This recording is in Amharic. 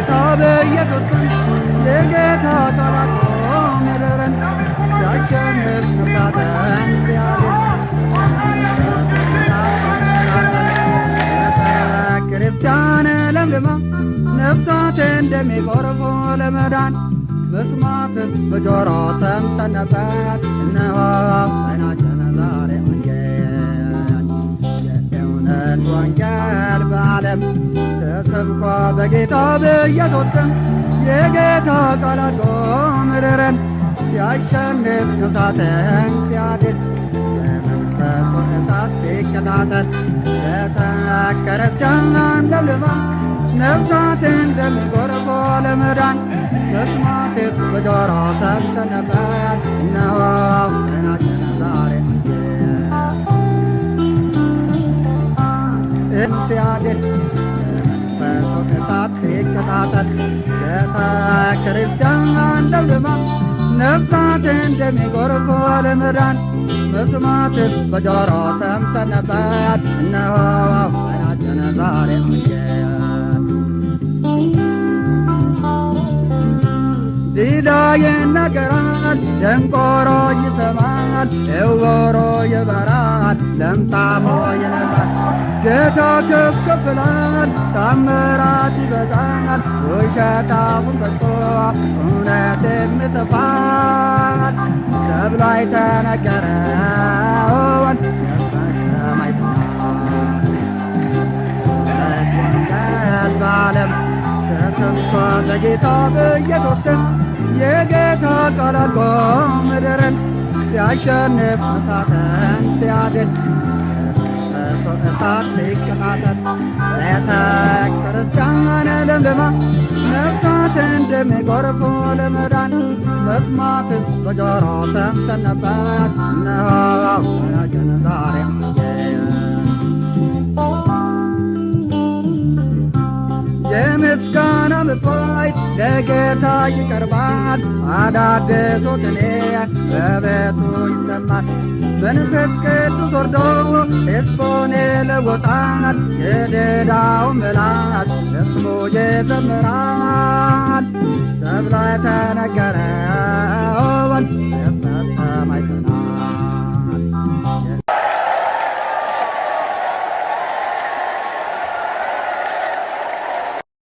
በጌታ በኢየሱስ የጌታ ቃል ምድርን ሲያሸንፍ ነፍሳትን ሲያድን ክርስቲያን ለምልማ ነፍሳት እንደሚጎርፉ ለመዳን መስማትስ በጆሮ ሰምተን ነበር። እነሆ ዓይናችን ዛሬ ወንጌል የእውነት ወንጌል በዓለም ተሰብኮ በጌታ በኢየሱስ ስም የጌታ ቃል አድጎ ምድርን ሲያሸንፍ ነፍሳትን ሲያድን የመንፈሱ እሳት ሲቀጣጠል ቤተክርስቲያን ለምልማ ነፍሳት እንደሚጎርፉ ለመዳን መስማትስ በጆሮ ሰምተን ነበር። እነሆ ዓይናችን ዛሬ ሲያድን የመንፈሱ እሳት ሲቀጣጠል ቤተክርስቲያን ለምልማ ነፍሳት እንደሚጎርፉ ለመዳን መስማትስ በጆሮ ሰምተን ነበር። እነሆ ዓይናችን ዛሬ ዲዳ ይናገራል፣ ደንቆሮ ይሰማል፣ ዕውሮ ይበራል፣ ለምጻሞ ይነጻል። ጌታ ከፍ ከፍ ይላል፣ ታምራት ይበዛል፣ ውሸታውን በዝቶ እውነትም ይጠፋል ተብሎ የተነገረውን የፈጸመ ይሆናል። ወንጌል በዓለም ተሰብኮ በጌታ በኢየሱስ ስም የጌታ ቃል አድጎ ምድርን ሲያሸንፍ ነፍሳትን ሲያድን የመንፈሱ እሳት ሲቀጣጠል ቤተክርስቲያን ለምልማ ነፍሳት እንደሚጎርፉ ለመዳን መስማትስ በጆሮ ሰምተን ነበር። እነሆ ዓይናችን ዛሬ የምስጋና መስዋዕት ለጌታ ይቀርባል። አዳዲሱ ቅኔ በቤቱ ይሰማል። መንፈስ ቅዱስ ወርዶ ሕዝቡን ይለውጣል። የዲዳው ምላስ ለስሙ ይዘምራል ተብሎ የተነገረውን